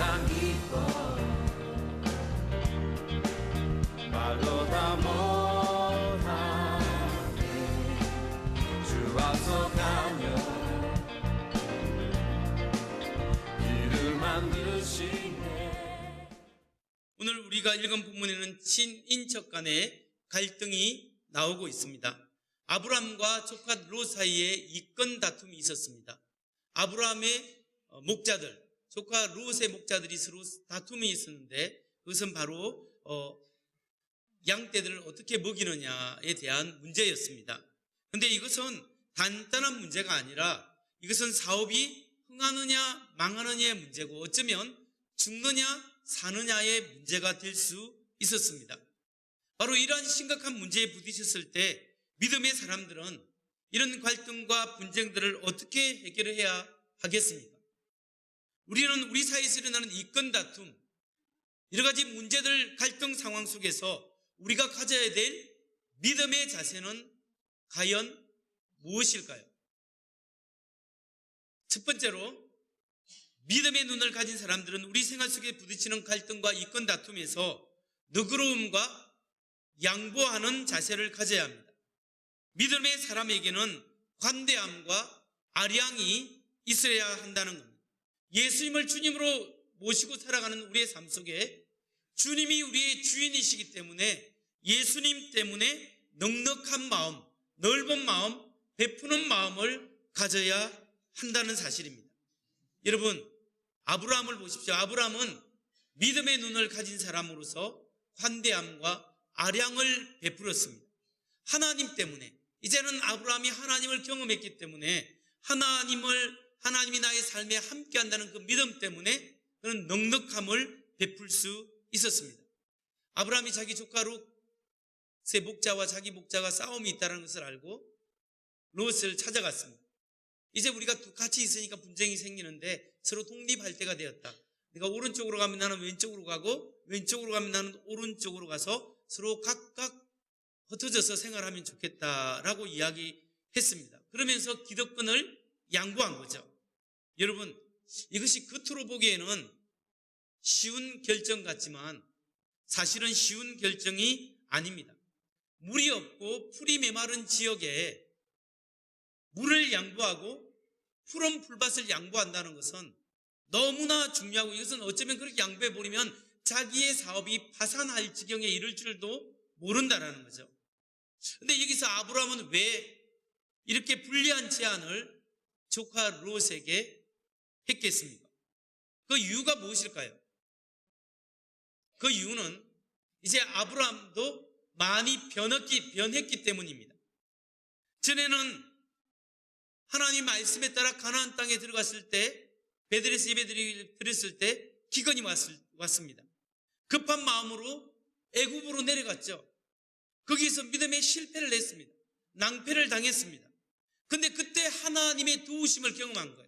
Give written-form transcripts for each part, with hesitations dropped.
참 기뻐 말로 다 못하네 주 앞서 가며 길을 만드시네. 오늘 우리가 읽은 본문에는 친인척 간의 갈등이 나오고 있습니다. 아브라함과 조카 롯 사이에 이권 다툼이 있었습니다. 아브라함의 목자들, 조카 롯의 목자들이 서로 다툼이 있었는데 그것은 바로 양떼들을 어떻게 먹이느냐에 대한 문제였습니다. 그런데 이것은 단단한 문제가 아니라 이것은 사업이 흥하느냐 망하느냐의 문제고 어쩌면 죽느냐 사느냐의 문제가 될 수 있었습니다. 바로 이러한 심각한 문제에 부딪혔을 때 믿음의 사람들은 이런 갈등과 분쟁들을 어떻게 해결해야 하겠습니까? 우리는 우리 사이에서 일어나는 이권 다툼, 여러 가지 문제들 갈등 상황 속에서 우리가 가져야 될 믿음의 자세는 과연 무엇일까요? 첫 번째로 믿음의 눈을 가진 사람들은 우리 생활 속에 부딪히는 갈등과 이권 다툼에서 너그러움과 양보하는 자세를 가져야 합니다. 믿음의 사람에게는 관대함과 아량이 있어야 한다는 겁니다. 예수님을 주님으로 모시고 살아가는 우리의 삶 속에 주님이 우리의 주인이시기 때문에 예수님 때문에 넉넉한 마음, 넓은 마음, 베푸는 마음을 가져야 한다는 사실입니다. 여러분, 아브라함을 보십시오. 아브라함은 믿음의 눈을 가진 사람으로서 관대함과 아량을 베풀었습니다. 하나님 때문에, 이제는 아브라함이 하나님을 경험했기 때문에 하나님이 나의 삶에 함께한다는 그 믿음 때문에 그는 넉넉함을 베풀 수 있었습니다. 아브라함이 자기 조카 롯의 목자와 자기 목자가 싸움이 있다는 것을 알고 롯을 찾아갔습니다. 이제 우리가 같이 있으니까 분쟁이 생기는데 서로 독립할 때가 되었다. 네가 오른쪽으로 가면 나는 왼쪽으로 가고 왼쪽으로 가면 나는 오른쪽으로 가서 서로 각각 흩어져서 생활하면 좋겠다라고 이야기했습니다. 그러면서 기득권을 양보한 거죠. 여러분, 이것이 겉으로 보기에는 쉬운 결정 같지만 사실은 쉬운 결정이 아닙니다. 물이 없고 풀이 메마른 지역에 물을 양보하고 푸른 풀밭을 양보한다는 것은 너무나 중요하고 이것은 어쩌면 그렇게 양보해버리면 자기의 사업이 파산할 지경에 이를 줄도 모른다는 거죠. 근데 여기서 아브라함은 왜 이렇게 불리한 제안을 조카 롯에게 했겠습니까? 그 이유가 무엇일까요? 그 이유는 이제 아브라함도 많이 변했기 때문입니다. 전에는 하나님 말씀에 따라 가나안 땅에 들어갔을 때 베들에서 예배 드렸을 때 기근이 왔습니다. 급한 마음으로 애굽으로 내려갔죠. 거기서 믿음의 실패를 했습니다. 낭패를 당했습니다. 근데 그때 하나님의 도우심을 경험한 거예요.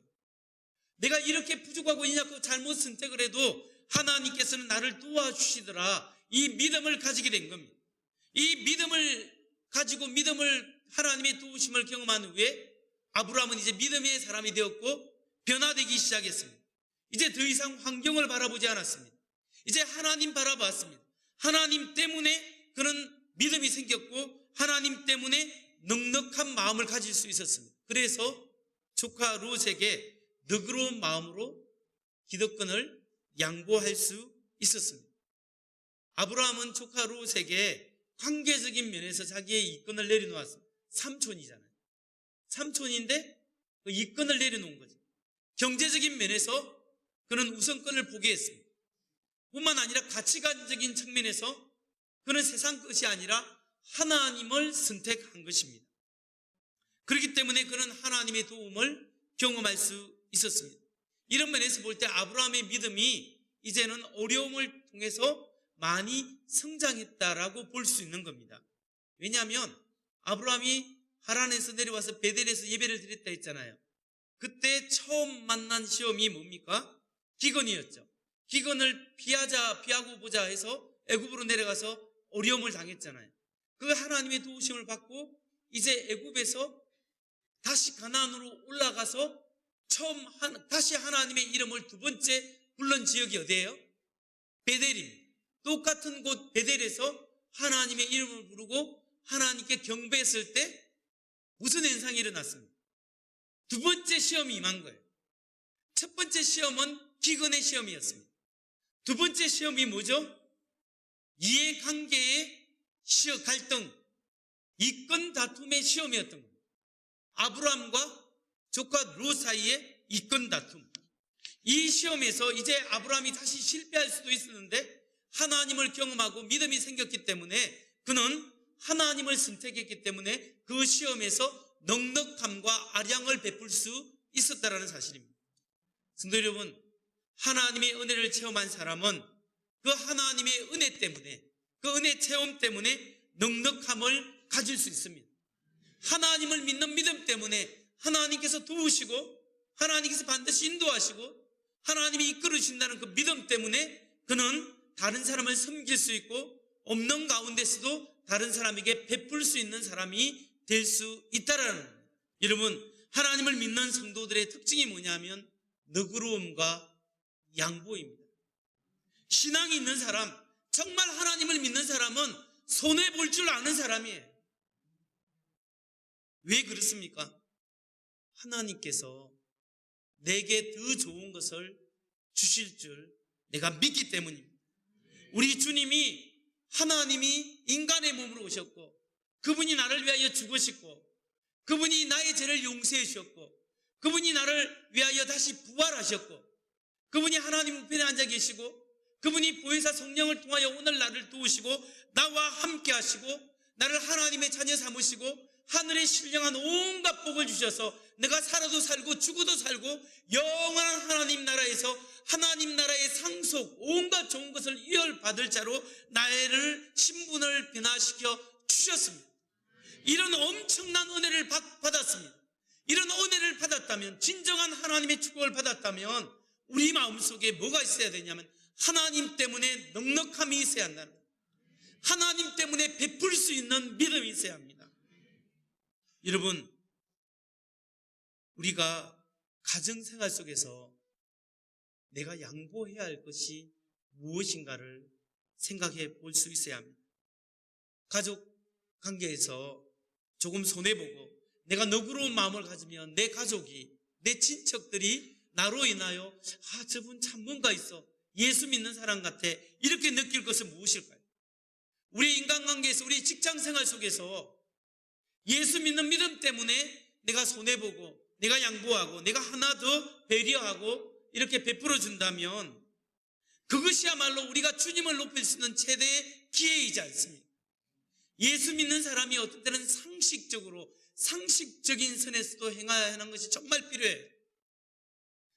내가 이렇게 부족하고 인약하고 잘못 선택을 해도 하나님께서는 나를 도와주시더라. 이 믿음을 가지게 된 겁니다. 이 믿음을 가지고 하나님의 도우심을 경험한 후에 아브라함은 이제 믿음의 사람이 되었고 변화되기 시작했습니다. 이제 더 이상 환경을 바라보지 않았습니다. 이제 하나님 바라봤습니다. 하나님 때문에 그는 믿음이 생겼고 하나님 때문에 넉넉한 마음을 가질 수 있었습니다. 그래서 조카 롯에게 너그러운 마음으로 기득권을 양보할 수 있었습니다. 아브라함은 조카 롯에게 관계적인 면에서 자기의 이권을 내려놓았습니다. 삼촌이잖아요. 삼촌인데 그 이권을 내려놓은 거죠. 경제적인 면에서 그는 우선권을 포기했습니다. 뿐만 아니라 가치관적인 측면에서 그는 세상 것이 아니라 하나님을 선택한 것입니다. 그렇기 때문에 그는 하나님의 도움을 경험할 수 있었습니다. 이런 면에서 볼 때 아브라함의 믿음이 이제는 어려움을 통해서 많이 성장했다라고 볼 수 있는 겁니다. 왜냐하면 아브라함이 하란에서 내려와서 베델에서 예배를 드렸다 했잖아요. 그때 처음 만난 시험이 뭡니까? 기근이었죠. 기근을 피하고 보자 해서 애굽으로 내려가서 어려움을 당했잖아요. 그 하나님의 도우심을 받고 이제 애굽에서 다시 가나안으로 올라가서 다시 하나님의 이름을 두 번째 불른 지역이 어디예요? 베델입니다. 똑같은 곳 베델에서 하나님의 이름을 부르고 하나님께 경배했을 때 무슨 현상이 일어났습니까? 두 번째 시험이 임한 거예요. 첫 번째 시험은 기근의 시험이었습니다. 두 번째 시험이 뭐죠? 이해관계의 갈등, 이권 다툼의 시험이었던 겁니다. 아브라함과 조카 롯 사이의 이권 다툼. 이 시험에서 이제 아브라함이 다시 실패할 수도 있었는데 하나님을 경험하고 믿음이 생겼기 때문에 그는 하나님을 선택했기 때문에 그 시험에서 넉넉함과 아량을 베풀 수 있었다는 사실입니다. 성도 여러분, 하나님의 은혜를 체험한 사람은 그 하나님의 은혜 때문에, 그 은혜 체험 때문에 넉넉함을 가질 수 있습니다. 하나님을 믿는 믿음 때문에 하나님께서 도우시고 하나님께서 반드시 인도하시고 하나님이 이끌어주신다는 그 믿음 때문에 그는 다른 사람을 섬길 수 있고 없는 가운데서도 다른 사람에게 베풀 수 있는 사람이 될 수 있다라는 겁니다. 여러분, 하나님을 믿는 성도들의 특징이 뭐냐면 너그러움과 양보입니다. 신앙이 있는 사람, 정말 하나님을 믿는 사람은 손해볼 줄 아는 사람이에요. 왜 그렇습니까? 하나님께서 내게 더 좋은 것을 주실 줄 내가 믿기 때문입니다. 우리 주님이 하나님이 인간의 몸으로 오셨고 그분이 나를 위하여 죽으셨고 그분이 나의 죄를 용서해 주셨고 그분이 나를 위하여 다시 부활하셨고 그분이 하나님 우편에 앉아 계시고 그분이 보혜사 성령을 통하여 오늘 나를 도우시고 나와 함께 하시고 나를 하나님의 자녀 삼으시고 하늘에 신령한 온갖 복을 주셔서 내가 살아도 살고 죽어도 살고 영원한 하나님 나라에서 하나님 나라의 상속 온갖 좋은 것을 이어받을 자로 나를 신분을 변화시켜 주셨습니다. 이런 엄청난 은혜를 받았습니다. 이런 은혜를 받았다면, 진정한 하나님의 축복을 받았다면 우리 마음속에 뭐가 있어야 되냐면 하나님 때문에 넉넉함이 있어야 한다는 거예요. 하나님 때문에 베풀 수 있는 믿음이 있어야 합니다. 여러분, 우리가 가정생활 속에서 내가 양보해야 할 것이 무엇인가를 생각해 볼 수 있어야 합니다. 가족 관계에서 조금 손해보고 내가 너그러운 마음을 가지면 내 가족이, 내 친척들이 나로 인하여 저분 참 뭔가 있어, 예수 믿는 사람 같아, 이렇게 느낄 것은 무엇일까요? 우리 인간관계에서, 우리 직장생활 속에서 예수 믿는 믿음 때문에 내가 손해보고 내가 양보하고 내가 하나 더 배려하고 이렇게 베풀어 준다면 그것이야말로 우리가 주님을 높일 수 있는 최대의 기회이지 않습니까? 예수 믿는 사람이 어떤 때는 상식적인 선에서도 행해야 하는 것이 정말 필요해요.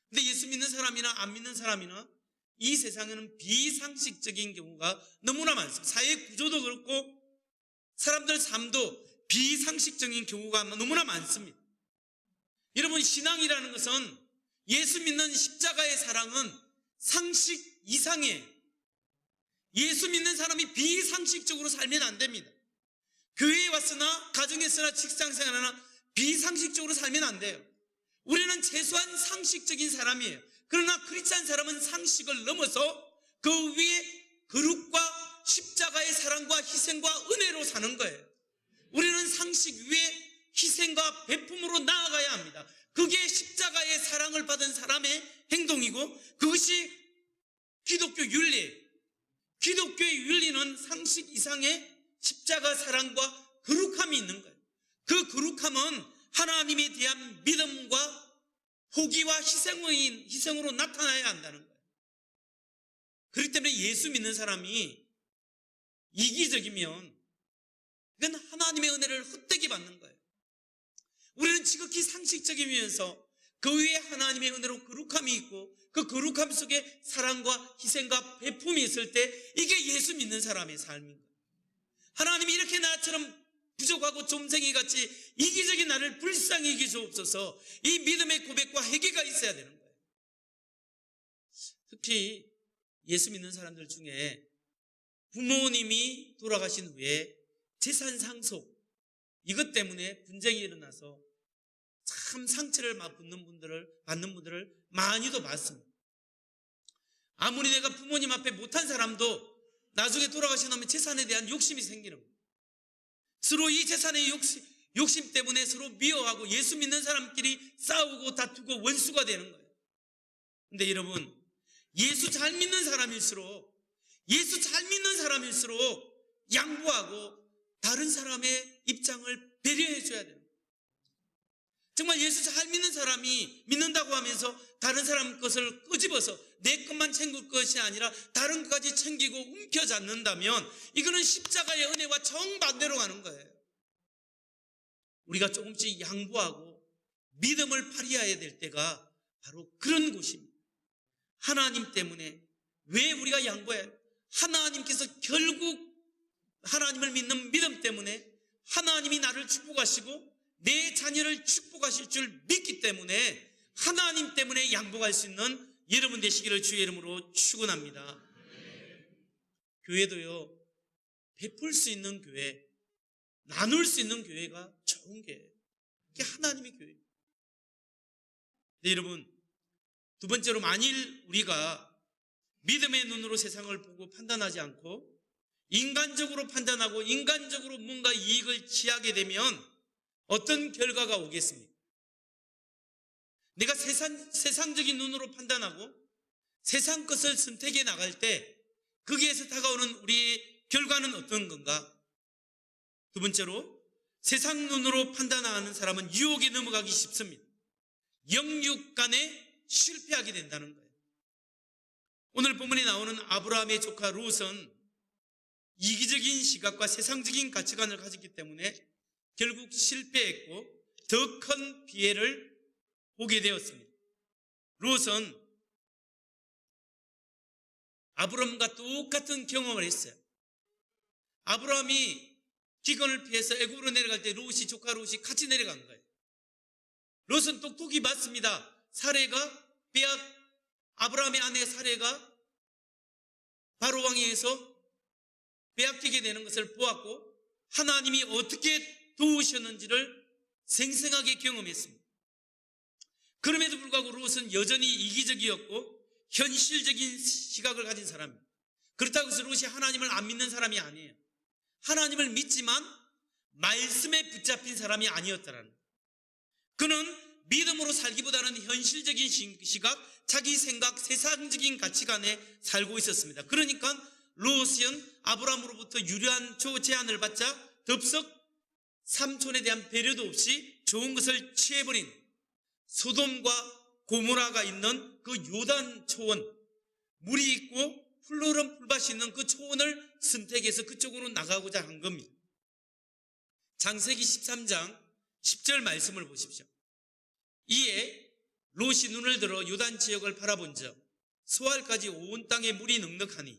근데 예수 믿는 사람이나 안 믿는 사람이나 이 세상에는 비상식적인 경우가 너무나 많습니다. 사회 구조도 그렇고 사람들 삶도 비상식적인 경우가 너무나 많습니다. 여러분, 신앙이라는 것은, 예수 믿는 십자가의 사랑은 상식 이상이에요. 예수 믿는 사람이 비상식적으로 살면 안 됩니다. 교회에 왔으나 가정에서나 직장생활하나 비상식적으로 살면 안 돼요. 우리는 최소한 상식적인 사람이에요. 그러나 크리스찬 사람은 상식을 넘어서 그 위에 거룩과 십자가의 사랑과 희생과 은혜로 사는 거예요. 우리는 상식 위에 희생과 베품으로 나아가야 합니다. 그게 십자가의 사랑을 받은 사람의 행동이고 그것이 기독교 윤리예요. 기독교의 윤리는 상식 이상의 십자가 사랑과 거룩함이 있는 거예요. 그 거룩함은 하나님에 대한 믿음과 포기와 희생으로 나타나야 한다는 거예요. 그렇기 때문에 예수 믿는 사람이 이기적이면 그건 하나님의 은혜를 헛되게 받는 거예요. 우리는 지극히 상식적이면서 그 위에 하나님의 은혜로 거룩함이 있고 그 거룩함 속에 사랑과 희생과 베품이 있을 때 이게 예수 믿는 사람의 삶인 거예요. 하나님이 이렇게 나처럼 부족하고 좀생이같이 이기적인 나를 불쌍히 여기시옵소서, 이 믿음의 고백과 회개가 있어야 되는 거예요. 특히 예수 믿는 사람들 중에 부모님이 돌아가신 후에 재산 상속, 이것 때문에 분쟁이 일어나서 참 상처를 받는 분들을 많이도 봤습니다. 아무리 내가 부모님 앞에 못한 사람도 나중에 돌아가시고 나면 재산에 대한 욕심이 생기는 거예요. 서로 이 재산의 욕심 때문에 서로 미워하고 예수 믿는 사람끼리 싸우고 다투고 원수가 되는 거예요. 근데 여러분, 예수 잘 믿는 사람일수록 양보하고 다른 사람의 입장을 배려해 줘야 돼요. 정말 예수 잘 믿는 사람이 믿는다고 하면서 다른 사람 것을 끄집어서 내 것만 챙길 것이 아니라 다른 것까지 챙기고 움켜잡는다면 이거는 십자가의 은혜와 정반대로 가는 거예요. 우리가 조금씩 양보하고 믿음을 발휘해야 될 때가 바로 그런 곳입니다. 하나님 때문에 왜 우리가 양보해야 해요? 하나님께서 결국 하나님을 믿는 믿음 때문에 하나님이 나를 축복하시고 내 자녀를 축복하실 줄 믿기 때문에 하나님 때문에 양보할 수 있는 여러분 되시기를 주의 이름으로 축원합니다. 교회도요, 베풀 수 있는 교회, 나눌 수 있는 교회가 좋은 교회예요. 그게 하나님의 교회입니다. 네, 여러분, 두 번째로 만일 우리가 믿음의 눈으로 세상을 보고 판단하지 않고 인간적으로 판단하고 인간적으로 뭔가 이익을 취하게 되면 어떤 결과가 오겠습니까? 내가 세상적인 눈으로 판단하고 세상 것을 선택해 나갈 때 거기에서 다가오는 우리의 결과는 어떤 건가? 두 번째로 세상 눈으로 판단하는 사람은 유혹에 넘어가기 쉽습니다. 영육간에 실패하게 된다는 거예요. 오늘 본문에 나오는 아브라함의 조카 롯은 이기적인 시각과 세상적인 가치관을 가졌기 때문에 결국 실패했고 더 큰 피해를 보게 되었습니다. 롯은 아브라함과 똑같은 경험을 했어요. 아브라함이 기근을 피해서 애굽으로 내려갈 때 조카 롯이 같이 내려간 거예요. 롯은 똑똑히 봤습니다. 아브라함의 아내 사레가 바로 왕위에서 빼앗기게 되는 것을 보았고 하나님이 어떻게 도우셨는지를 생생하게 경험했습니다. 그럼에도 불구하고 롯은 여전히 이기적이었고 현실적인 시각을 가진 사람입니다. 그렇다고 해서 롯이 하나님을 안 믿는 사람이 아니에요. 하나님을 믿지만 말씀에 붙잡힌 사람이 아니었다라는 거예요. 그는 믿음으로 살기보다는 현실적인 시각, 자기 생각, 세상적인 가치관에 살고 있었습니다. 그러니까 롯은 아브라함으로부터 유리한 제안을 받자 덥석 삼촌에 대한 배려도 없이 좋은 것을 취해버린 소돔과 고모라가 있는 그 요단 초원, 물이 있고 풀노른 풀밭이 있는 그 초원을 선택해서 그쪽으로 나가고자 한 겁니다. 창세기 13장 10절 말씀을 보십시오. 이에 롯이 눈을 들어 요단 지역을 바라본즉 소알까지 온 땅에 물이 넉넉하니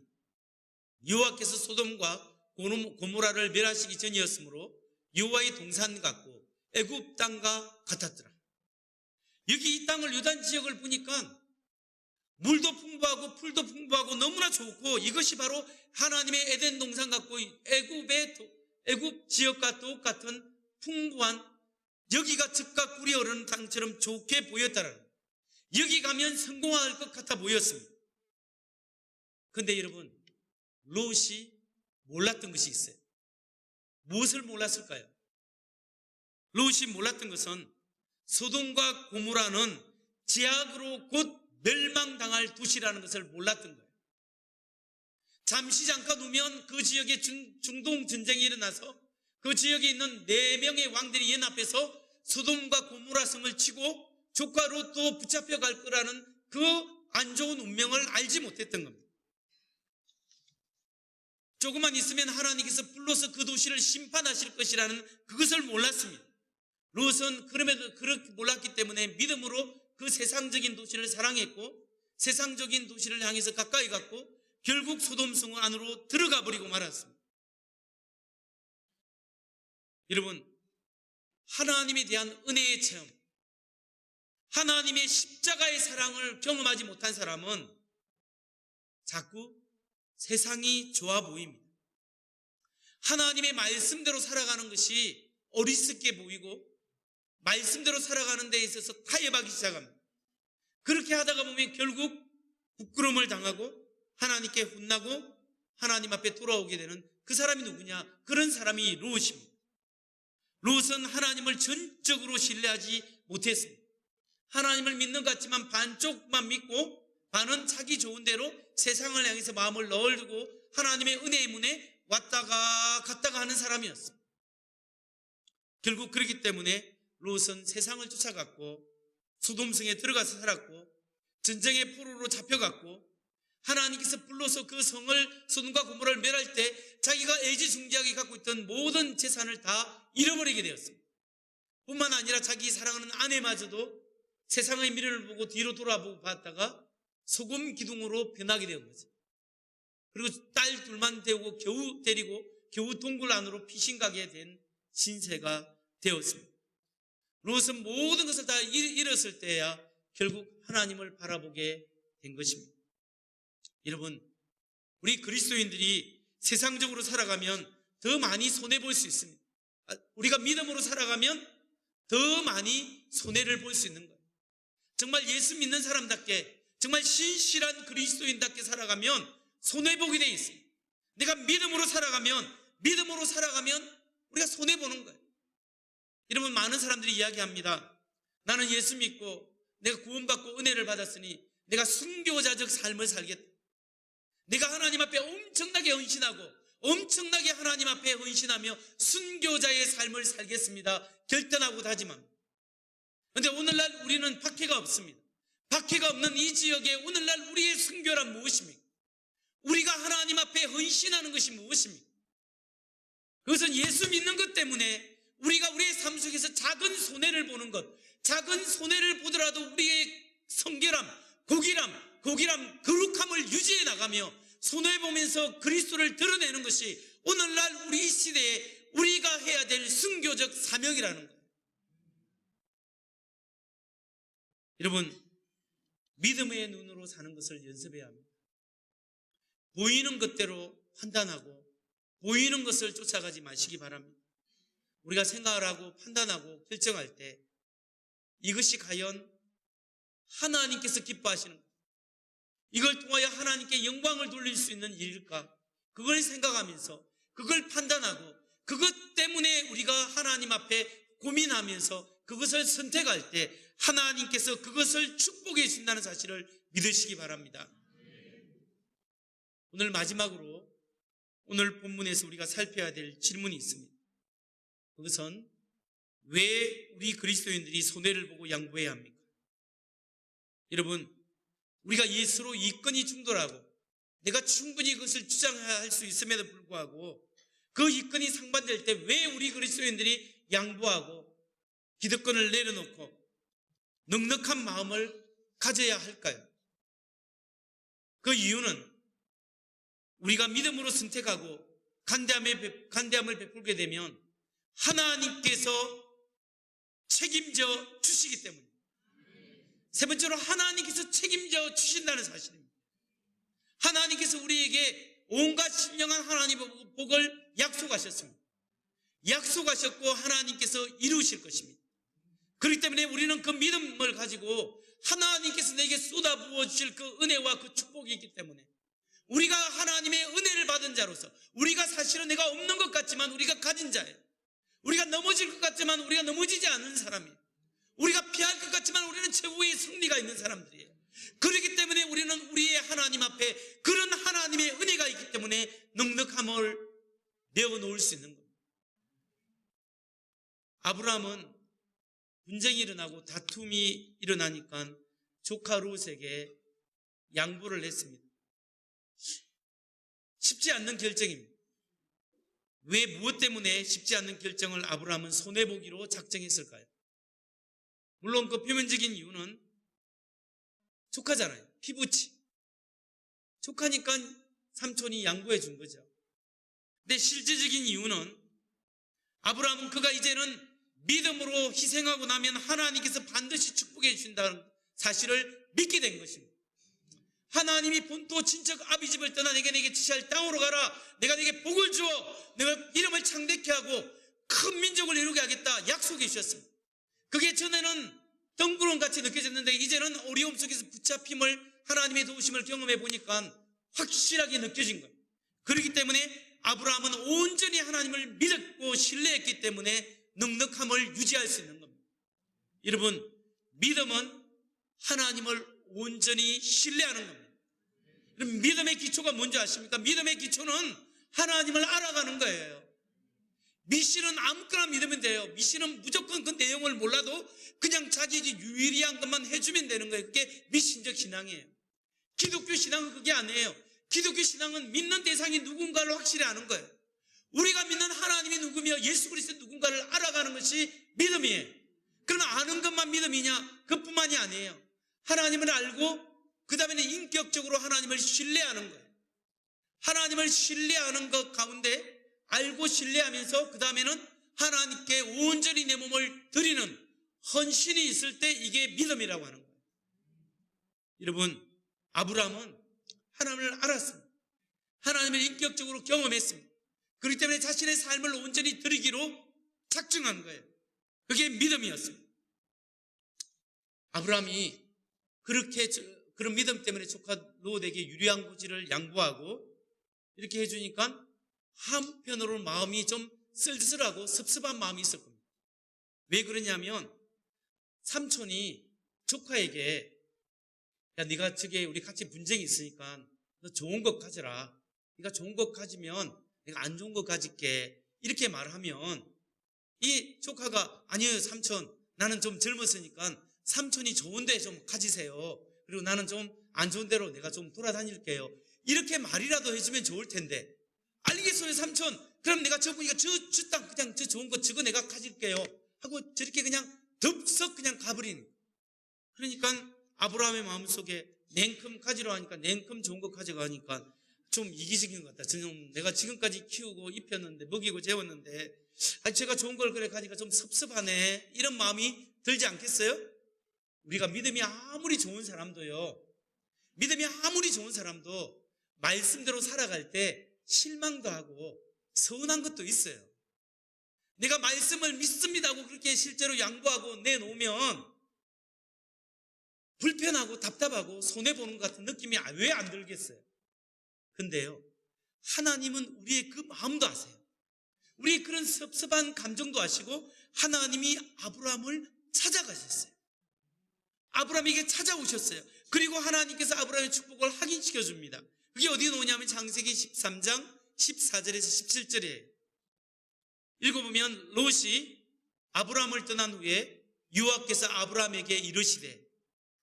여호와께서 소돔과 고모라를 멸하시기 전이었으므로 여호와의 동산 같고 애굽 땅과 같았더라. 여기 이 땅을 요단 지역을 보니까 물도 풍부하고 풀도 풍부하고 너무나 좋고 이것이 바로 하나님의 에덴 동산 같고 애굽 지역과 똑같은 풍부한 여기가 즙과 꿀이 흐르는 땅처럼 좋게 보였다는 거예요. 여기 가면 성공할 것 같아 보였습니다. 그런데 여러분, 롯이 몰랐던 것이 있어요. 무엇을 몰랐을까요? 롯이 몰랐던 것은 소돔과 고모라는 제약으로 곧 멸망당할 도시라는 것을 몰랐던 거예요. 잠시 잠깐 후면 그 지역에 중동 전쟁이 일어나서 그 지역에 있는 4명의 왕들이 연합해서 소돔과 고모라 성을 치고 조카 롯도 붙잡혀 갈 거라는 그 안 좋은 운명을 알지 못했던 겁니다. 조금만 있으면 하나님께서 불러서 그 도시를 심판하실 것이라는 그것을 몰랐습니다. 롯은 그럼에도 그렇게 몰랐기 때문에 믿음으로 그 세상적인 도시를 사랑했고 세상적인 도시를 향해서 가까이 갔고 결국 소돔 성 안으로 들어가 버리고 말았습니다. 여러분, 하나님에 대한 은혜의 체험, 하나님의 십자가의 사랑을 경험하지 못한 사람은 자꾸 세상이 좋아 보입니다. 하나님의 말씀대로 살아가는 것이 어리석게 보이고 말씀대로 살아가는 데 있어서 타협하기 시작합니다. 그렇게 하다가 보면 결국 부끄러움을 당하고 하나님께 혼나고 하나님 앞에 돌아오게 되는 그 사람이 누구냐? 그런 사람이 롯입니다. 롯은 하나님을 전적으로 신뢰하지 못했습니다. 하나님을 믿는 것 같지만 반쪽만 믿고 반은 자기 좋은 대로 세상을 향해서 마음을 널고 하나님의 은혜의 문에 왔다가 갔다가 하는 사람이었습니다. 결국 그렇기 때문에 롯은 세상을 쫓아갔고 소돔성에 들어가서 살았고 전쟁의 포로로 잡혀갔고 하나님께서 불러서 그 성을 소돔과 고모라를 멸할 때 자기가 애지중지하게 갖고 있던 모든 재산을 다 잃어버리게 되었습니다. 뿐만 아니라 자기 사랑하는 아내마저도 세상의 미련을 보고 뒤로 돌아보고 봤다가 소금 기둥으로 변하게 된 거죠. 그리고 딸 둘만 데우고 겨우 데리고 겨우 동굴 안으로 피신가게 된 신세가 되었습니다. 롯은 모든 것을 다 잃었을 때야 결국 하나님을 바라보게 된 것입니다. 여러분, 우리 그리스도인들이 세상적으로 살아가면 더 많이 손해볼 수 있습니다. 우리가 믿음으로 살아가면 더 많이 손해를 볼 수 있는 거예요. 정말 예수 믿는 사람답게 정말 신실한 그리스도인답게 살아가면 손해보게 돼 있어요. 내가 믿음으로 살아가면 우리가 손해보는 거예요. 여러분, 많은 사람들이 이야기합니다. 나는 예수 믿고 내가 구원받고 은혜를 받았으니 내가 순교자적 삶을 살겠다. 내가 하나님 앞에 엄청나게 헌신하고 엄청나게 하나님 앞에 헌신하며 순교자의 삶을 살겠습니다. 결단하고 다짐합니다. 그런데 오늘날 우리는 박해가 없습니다. 박해가 없는 이 지역에 오늘날 우리의 순교란 무엇입니까? 우리가 하나님 앞에 헌신하는 것이 무엇입니까? 그것은 예수 믿는 것 때문에 우리가 우리의 삶 속에서 작은 손해를 보는 것, 작은 손해를 보더라도 우리의 성결함, 고기람, 거룩함을 유지해 나가며 손해보면서 그리스도를 드러내는 것이 오늘날 우리 시대에 우리가 해야 될 순교적 사명이라는 거예요. 여러분, 믿음의 눈으로 사는 것을 연습해야 합니다. 보이는 것대로 판단하고 보이는 것을 쫓아가지 마시기 바랍니다. 우리가 생각을 하고 판단하고 결정할 때 이것이 과연 하나님께서 기뻐하시는 것, 이걸 통하여 하나님께 영광을 돌릴 수 있는 일일까? 그걸 생각하면서 그걸 판단하고 그것 때문에 우리가 하나님 앞에 고민하면서 그것을 선택할 때 하나님께서 그것을 축복해 주신다는 사실을 믿으시기 바랍니다. 오늘 마지막으로 오늘 본문에서 우리가 살펴야 될 질문이 있습니다. 그것은 왜 우리 그리스도인들이 손해를 보고 양보해야 합니까? 여러분, 우리가 예수로 이권이 충돌하고 내가 충분히 그것을 주장할 수 있음에도 불구하고 그 이권이 상반될 때 왜 우리 그리스도인들이 양보하고 기득권을 내려놓고 넉넉한 마음을 가져야 할까요? 그 이유는 우리가 믿음으로 선택하고 간대함을 베풀게 되면 하나님께서 책임져 주시기 때문에, 세 번째로 하나님께서 책임져 주신다는 사실입니다. 하나님께서 우리에게 온갖 신령한 하나님의 복을 약속하셨습니다. 약속하셨고 하나님께서 이루실 것입니다. 그렇기 때문에 우리는 그 믿음을 가지고 하나님께서 내게 쏟아부어 주실 그 은혜와 그 축복이 있기 때문에 우리가 하나님의 은혜를 받은 자로서, 우리가 사실은 내가 없는 것 같지만 우리가 가진 자예요. 우리가 넘어질 것 같지만 우리가 넘어지지 않는 사람이에요. 우리가 피할 것 같지만 우리는 최후의 승리가 있는 사람들이에요. 그렇기 때문에 우리는 우리의 하나님 앞에 그런 하나님의 은혜가 있기 때문에 넉넉함을 내어놓을 수 있는 겁니다. 아브라함은 분쟁이 일어나고 다툼이 일어나니까 조카 롯에게 양보를 했습니다. 쉽지 않는 결정입니다. 왜, 무엇 때문에 쉽지 않는 결정을 아브라함은 손해보기로 작정했을까요? 물론 그 표면적인 이유는 조카잖아요. 피부치. 조카니까 삼촌이 양보해 준 거죠. 근데 실제적인 이유는 아브라함은 그가 이제는 믿음으로 희생하고 나면 하나님께서 반드시 축복해 주신다는 사실을 믿게 된 것입니다. 하나님이 본토 친척 아비집을 떠나 내게 지시할 땅으로 가라. 내가 내게 복을 주어 내가 이름을 창대케 하고 큰 민족을 이루게 하겠다 약속해 주셨습니다. 그게 전에는 덩그러움같이 느껴졌는데 이제는 어려움 속에서 붙잡힘을 하나님의 도우심을 경험해 보니까 확실하게 느껴진 거예요. 그렇기 때문에 아브라함은 온전히 하나님을 믿었고 신뢰했기 때문에 넉넉함을 유지할 수 있는 겁니다. 여러분, 믿음은 하나님을 온전히 신뢰하는 겁니다. 그럼 믿음의 기초가 뭔지 아십니까? 믿음의 기초는 하나님을 알아가는 거예요. 미신은 아무거나 믿으면 돼요. 미신은 무조건 그 내용을 몰라도 그냥 자기 유일한 것만 해주면 되는 거예요. 그게 미신적 신앙이에요. 기독교 신앙은 그게 아니에요. 기독교 신앙은 믿는 대상이 누군가를 확실히 아는 거예요. 우리가 믿는 하나님이 누구며 예수 그리스도 누군가를 알아가는 것이 믿음이에요. 그러나 아는 것만 믿음이냐? 그뿐만이 아니에요. 하나님을 알고 그 다음에는 인격적으로 하나님을 신뢰하는 거예요. 하나님을 신뢰하는 것 가운데 알고 신뢰하면서 그 다음에는 하나님께 온전히 내 몸을 드리는 헌신이 있을 때 이게 믿음이라고 하는 거예요. 여러분, 아브라함은 하나님을 알았습니다. 하나님을 인격적으로 경험했습니다. 그렇기 때문에 자신의 삶을 온전히 드리기로 작정한 거예요. 그게 믿음이었습니다. 아브라함이 그렇게 그런 믿음 때문에 조카 롯에게 유리한 고지를 양보하고 이렇게 해주니까 한편으로 마음이 좀 쓸쓸하고 섭섭한 마음이 있을 겁니다. 왜 그러냐면 삼촌이 조카에게 야, 네가 저게 우리 같이 분쟁이 있으니까 너 좋은 것 가져라. 네가 좋은 것 가지면 내가 안 좋은 것 가질게. 이렇게 말하면 이 조카가 아니요 삼촌, 나는 좀 젊었으니까 삼촌이 좋은 데 좀 가지세요. 그리고 나는 좀 안 좋은 데로 내가 좀 돌아다닐게요. 이렇게 말이라도 해주면 좋을 텐데, 알겠어요 삼촌, 그럼 내가 저분이가 저 땅 그냥 저 좋은 거 저거 내가 가질게요 하고 저렇게 그냥 덥석 그냥 가버리는. 그러니까 아브라함의 마음속에 냉큼 가지러 하니까 냉큼 좋은 거 가져가니까 좀 이기적인 것 같다. 저는 내가 지금까지 키우고 입혔는데 먹이고 재웠는데 제가 좋은 걸 그래 가니까 좀 섭섭하네, 이런 마음이 들지 않겠어요? 우리가 믿음이 아무리 좋은 사람도요, 믿음이 아무리 좋은 사람도 말씀대로 살아갈 때 실망도 하고 서운한 것도 있어요. 내가 말씀을 믿습니다 하고 그렇게 실제로 양보하고 내놓으면 불편하고 답답하고 손해보는 것 같은 느낌이 왜 안 들겠어요? 근데요, 하나님은 우리의 그 마음도 아세요. 우리의 그런 섭섭한 감정도 아시고 하나님이 아브라함을 찾아가셨어요. 아브라함에게 찾아오셨어요. 그리고 하나님께서 아브라함의 축복을 확인시켜 줍니다. 그게 어디에 나오냐면 창세기 13장 14절에서 17절이에요. 읽어보면 롯이 아브라함을 떠난 후에 여호와께서 아브라함에게 이르시되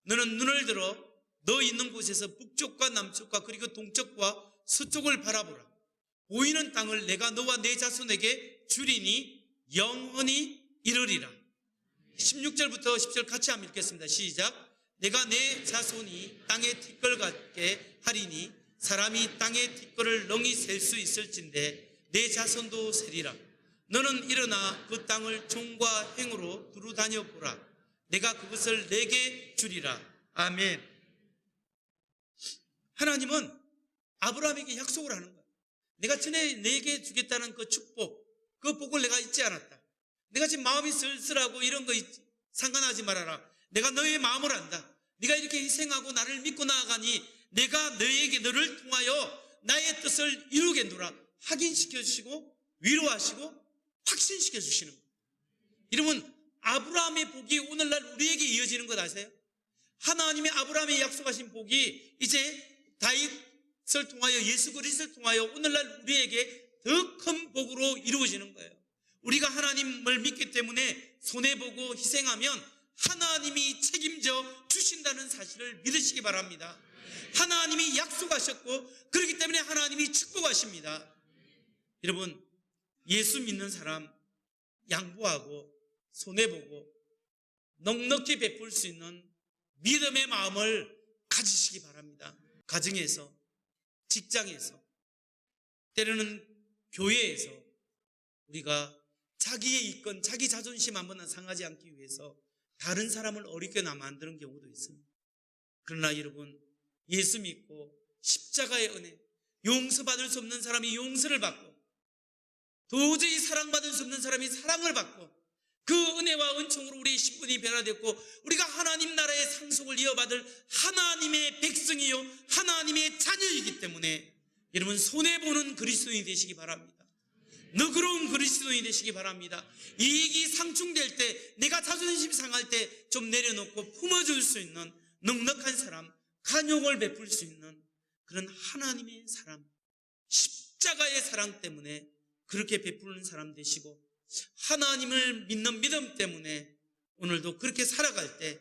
너는 눈을 들어 너 있는 곳에서 북쪽과 남쪽과 그리고 동쪽과 서쪽을 바라보라. 보이는 땅을 내가 너와 내 자손에게 주리니 영원히 이르리라. 16절부터 10절 같이 한번 읽겠습니다. 시작. 내가 내 자손이 땅의 티끌 같게 하리니 사람이 땅의 티끌을 능히 셀 수 있을진데 내 자손도 세리라. 너는 일어나 그 땅을 종과 행으로 두루 다녀 보라. 내가 그것을 내게 주리라. 아멘. 하나님은 아브라함에게 약속을 하는 거야. 내가 전에 내게 주겠다는 그 축복, 그 복을 내가 잊지 않았다. 내가 지금 마음이 쓸쓸하고 이런 거 상관하지 말아라. 내가 너의 마음을 안다. 네가 이렇게 희생하고 나를 믿고 나아가니 내가 너를 통하여 나의 뜻을 이루겠노라. 확인시켜 주시고 위로하시고 확신시켜 주시는 거예요. 여러분, 아브라함의 복이 오늘날 우리에게 이어지는 것 아세요? 하나님의 아브라함의 약속하신 복이 이제 다윗을 통하여 예수 그리스도를 통하여 오늘날 우리에게 더 큰 복으로 이루어지는 거예요. 우리가 하나님을 믿기 때문에 손해보고 희생하면 하나님이 책임져 주신다는 사실을 믿으시기 바랍니다. 하나님이 약속하셨고 그렇기 때문에 하나님이 축복하십니다. 여러분, 예수 믿는 사람 양보하고 손해보고 넉넉히 베풀 수 있는 믿음의 마음을 가지시기 바랍니다. 가정에서, 직장에서, 때로는 교회에서 우리가 자기의 이권, 자기 자존심 한번 상하지 않기 위해서 다른 사람을 어렵게 만드는 경우도 있습니다. 그러나 여러분, 예수 믿고 십자가의 은혜, 용서받을 수 없는 사람이 용서를 받고 도저히 사랑받을 수 없는 사람이 사랑을 받고 그 은혜와 은총으로 우리의 신분이 변화됐고 우리가 하나님 나라의 상속을 이어받을 하나님의 백성이요 하나님의 자녀이기 때문에 여러분 손해보는 그리스도인이 되시기 바랍니다. 너그러운 그리스도인이 되시기 바랍니다. 이익이 상충될 때, 내가 자존심 상할 때 좀 내려놓고 품어줄 수 있는 넉넉한 사람, 간용을 베풀 수 있는 그런 하나님의 사람, 십자가의 사랑 때문에 그렇게 베푸는 사람 되시고 하나님을 믿는 믿음 때문에 오늘도 그렇게 살아갈 때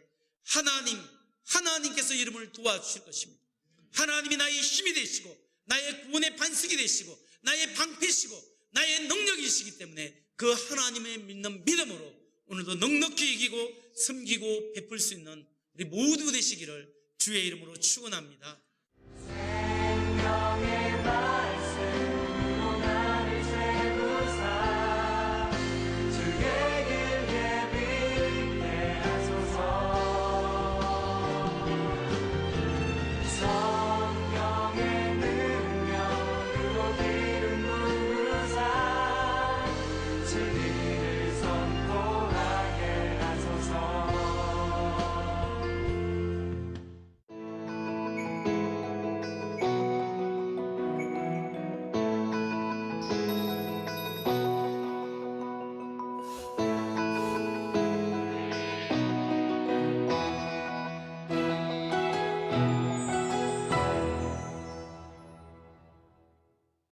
하나님께서 여러분을 도와주실 것입니다. 하나님이 나의 힘이 되시고 나의 구원의 반석이 되시고 나의 방패시고 나의 능력이시기 때문에 그 하나님의 믿는 믿음으로 오늘도 넉넉히 이기고 섬기고 베풀 수 있는 우리 모두 되시기를 주의 이름으로 축원합니다.